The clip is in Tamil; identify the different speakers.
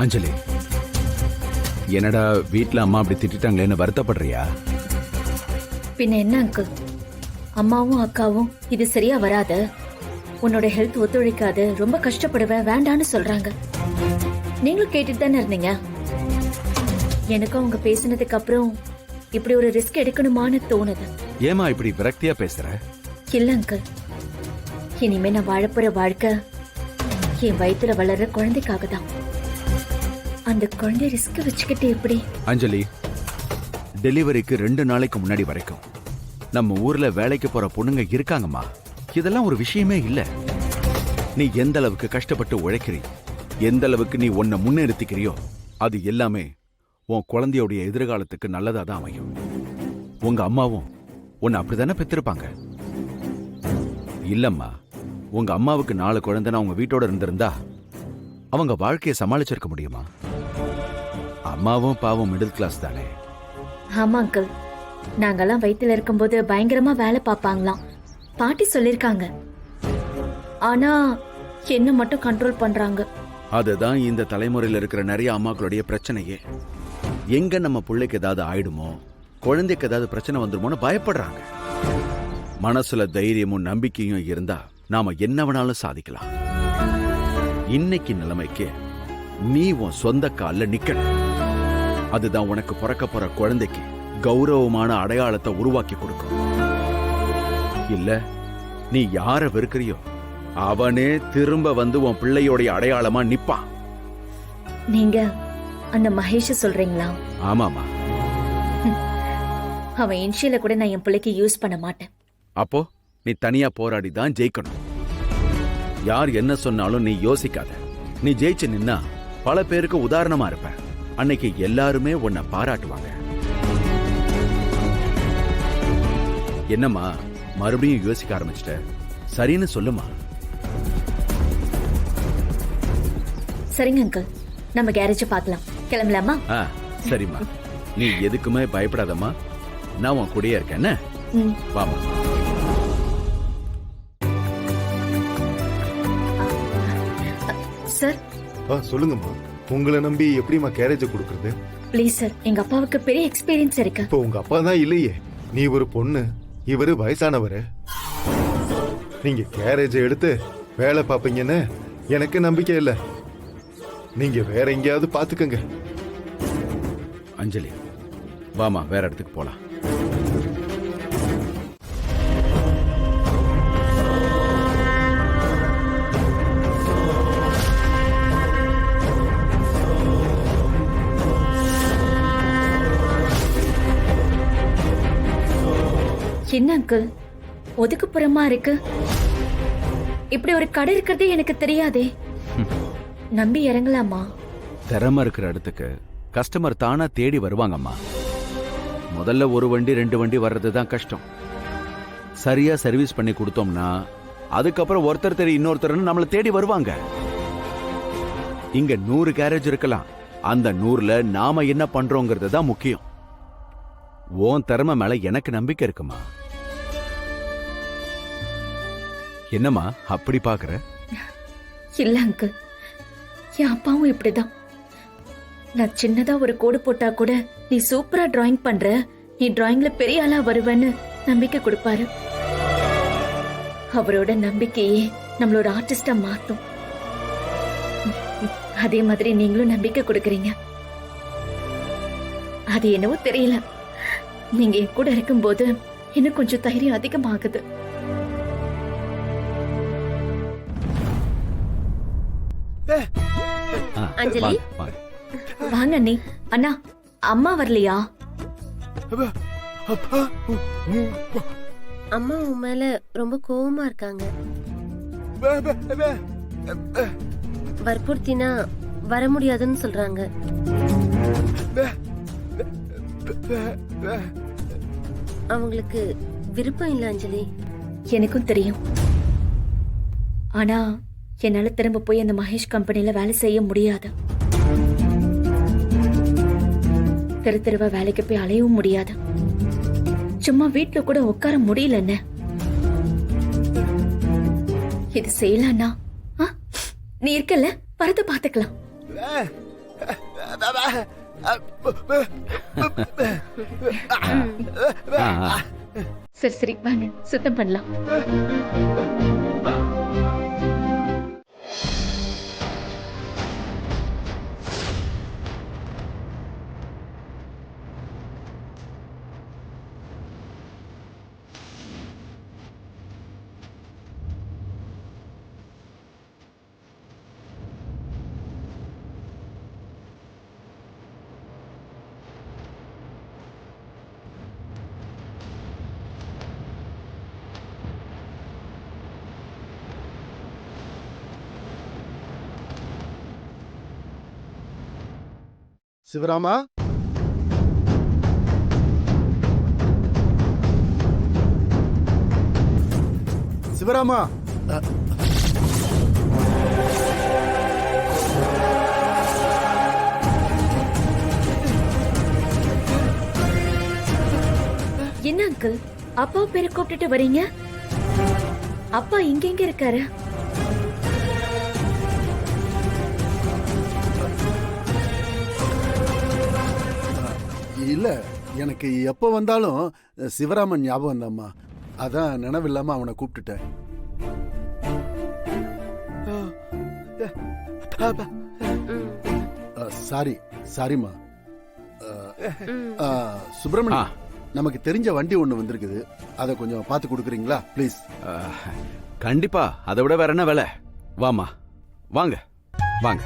Speaker 1: அஞ்சலி, என்னடா வீட்ல அம்மா அப்படி திட்டாங்களேன்னு வருத்தப்படுறியா?
Speaker 2: பின்ன என்ன அங்கிள், அம்மாவும் அக்காவும் இது சரியா வராது, உன்னோட ஹெல்த் ஒத்துழைக்காது, ரொம்ப கஷ்டப்படுவ, வேண்டான்னு சொல்றாங்க. நீங்களும் கேட்டுட்டு தானே இருந்தீங்க. எனக்கும் அவங்க பேசினதுக்கு அப்புறம் இப்படி ஒரு ரிஸ்க் எடுக்கணுமான்னு தோணுது.
Speaker 1: ஏமா இப்படி விரக்தியா பேசுற?
Speaker 2: இல்ல அங்கிள், இனிமே நான் வாழப்போற வாழ்க்கை என் வயித்துல வளர்ற குழந்தைக்காக தான். அந்த குழந்தை ரிஸ்க் வச்சுக்கிட்டு எப்படி?
Speaker 1: அஞ்சலி, டெலிவரிக்கு 2 நாளைக்கு முன்னாடி வரைக்கும் நம்ம ஊர்ல வேலைக்கு போற பொண்ணுங்க இருக்காங்கம்மா. இதெல்லாம் ஒரு விஷயமே இல்ல. நீ எந்த அளவுக்கு கஷ்டப்பட்டு உழைக்கிறீ, எந்த அளவுக்கு நீ உன்னை முன்னெடுத்திக்கிறியோ, அது எல்லாமே உன் குழந்தையோடைய எதிர்காலத்துக்கு நல்லதா தான் அமையும். உங்க அம்மாவும் உன்னை அப்படித்தானே பெற்றிருப்பாங்க. இல்லம்மா, உங்க அம்மாவுக்கு 4 குழந்தைனா உங்க வீட்டோட இருந்திருந்தா அவங்க வாழ்க்கையை சமாளிச்சிருக்க முடியுமா? அம்மாவும் பாவம் மிடில் கிளாஸ் தானே.
Speaker 2: ஆமா அங்கிள், நாங்கெல்லாம் வயித்துல இருக்கும்போது பயங்கரமா வேலை பார்ப்பாங்களாம், பாட்டி சொல்லிருக்காங்க. ஆனா என்ன மட்டும் கண்ட்ரோல் பண்றாங்க.
Speaker 1: அதுதான் இந்த தலைமுறையில் இருக்கிற நிறைய அம்மாக்களுடைய பிரச்சனையே. எங்க நம்ம பிள்ளைக்கு ஏதாவது ஆயிடுமோ, குழந்தைக்கு ஏதாவது பிரச்சனை வந்துருமோன்னு பயப்படுறாங்க. மனசுல தைரியமும் நம்பிக்கையும் இருந்தா நாம என்ன வேணாலும் சாதிக்கலாம். இன்னைக்கு நிலைமைக்கு நீ உன் சொந்த கால்ல நிக்கணும். அதுதான் உனக்கு பிறக்க போற குழந்தைக்கு கௌரவமான அடையாளத்தை உருவாக்கி கொடுக்கும். இல்ல, நீ யார வெறுக்கிறியோ அவனே திரும்ப வந்து உன் பிள்ளையோடைய அடையாளமா நிப்பான்.
Speaker 2: நீங்க அந்த மகேஷ சொல்றீங்களா?
Speaker 1: ஆமாமா.
Speaker 2: அவன் இன்ஷியல கூட நான் என் பிள்ளைக்கு யூஸ் பண்ண மாட்டேன்.
Speaker 1: அப்போ நீ தனியா போராடி தான் ஜெயிக்கணும். யார் என்ன சொன்னாலும் நீ யோசிக்காத. நீ ஜெயிச்சு நின்னா பல பேருக்கு உதாரணமா இருப்ப. அன்னைக்கு எல்லாருமே உன்னை பாராட்டுவாங்க. என்னம்மா, மறுபடியும் யோசிக்க ஆரம்பிச்சிட்ட? சரின்னு சொல்லுமா.
Speaker 2: சரிங்க அங்கிள், நம்ம கேரேஜ் பார்க்கலாம். கிளம்பலாமா?
Speaker 1: சரிம்மா, நீ எதுக்குமே பயப்படாதம்மா. நான் உன் கூடயே இருக்கேன். வாமா.
Speaker 2: சார்.
Speaker 3: சொல்லுங்கம்மா, உங்களை நம்பி எப்படிமா கேரேஜ் கொடுக்கறது?
Speaker 2: ப்ளீஸ் சார், எங்க அப்பாவுக்கு பெரிய எக்ஸ்பீரியன்ஸ் இருக்கு.
Speaker 3: இப்போ உங்க அப்பா தான் இல்லையே, நீ ஒரு பொண்ணு, இவரு வயசானவரு. நீங்க கேரேஜ் எடுத்து வேலை பார்ப்பீங்கன்னு எனக்கு நம்பிக்கை இல்ல. நீங்க வேற எங்கேயாவது பாத்துக்கங்க.
Speaker 1: அஞ்சலி, வாமா, வேற இடத்துக்கு போலாம்.
Speaker 2: என்ன அங்கிள், ஒதுக்குப்புறமா இருக்கு? இப்படி ஒரு கடை இருக்கிறதே எனக்கு தெரியாதே. நம்பி இறங்கலாமா?
Speaker 1: திறமை இருக்கிற இடத்துக்கு கஸ்டமர் தானா தேடி வருவாங்கம்மா. முதல்ல 1 வண்டி 2 வண்டி வர்றதுதான் கஷ்டம். சரியா சர்வீஸ் பண்ணி கொடுத்தோம்னா அதுக்கப்புறம் ஒருத்தர் தேடி இன்னொருத்தர் நம்மளை தேடி வருவாங்க. இங்க 100 கேரேஜ் இருக்கலாம், அந்த 100ல நாம என்ன பண்றோங்கிறது தான் முக்கியம். உன் திறமை மேல எனக்கு நம்பிக்கை இருக்குமா. என்னம்மா அப்படி பாக்குற?
Speaker 2: இல்ல அங்கிள், என் அப்பாவும் இப்படிதான். நான் சின்னதா ஒரு கோடு போட்டா கூட நீ சூப்பரா டிராயிங் பண்ற, நீ டிராயிங்ல பெரிய ஆளா வருவேன்னு நம்பிக்கை கொடுப்பாரு. அவரோட நம்பிக்கையே நம்மளோட ஆர்டிஸ்டா மாத்தும். அதே மாதிரி நீங்களும் நம்பிக்கை கொடுக்கறீங்க. அது என்னவோ தெரியல, நீங்க என் கூட இருக்கும்போது இன்னும் கொஞ்சம் தைரியம் அதிகமாகுது.
Speaker 4: அஞ்சலி,
Speaker 2: வாங்க அண்ணி. அண்ணா, அம்மா வரலையா?
Speaker 4: அம்மா உன் மேல ரொம்ப கோவமா இருக்காங்க. வற்புறுத்தினா வர முடியாதுன்னு சொல்றாங்க. அவங்களுக்கு விருப்பம் இல்ல அஞ்சலி.
Speaker 2: எனக்கும் தெரியும். ஆனா என்னால திரும்ப போய் அந்த மகேஷ் கம்பெனில வேலை செய்ய முடியாது. தெரு தெருவா வேலைக்கு போய் அலையவும் முடியாது. சும்மா வீட்டுல கூட உட்கார முடியல. என்ன இது செய்யலாம்னா நீ இருக்கல, வரத பாத்துக்கலாம்.
Speaker 1: ஆ.
Speaker 2: சரி சரி வாங்க சுத்தம் பண்ணலாம்.
Speaker 5: சிவராமா, சிவராமா,
Speaker 2: என்ன அங்கிள் அப்பா பேரை கூப்பிட்டுட்டு வரீங்க? அப்பா இங்க எங்க இருக்காரு?
Speaker 5: இல்ல எனக்கு எப்ப வந்தாலும் சிவராமன் ஞாபகம் தாம்மா. அதான் நினைவில்லாம அவனை கூப்பிட்டுட்டேன். சாரி சாரிம்மா. சுப்பிரமணியா, நமக்கு தெரிஞ்ச வண்டி ஒண்ணு வந்திருக்குது, அதை கொஞ்சம் பார்த்து கொடுக்குறீங்களா ப்ளீஸ்?
Speaker 1: கண்டிப்பா. அதை விட வேற என்ன வேலை? வாமா, வாங்க வாங்க.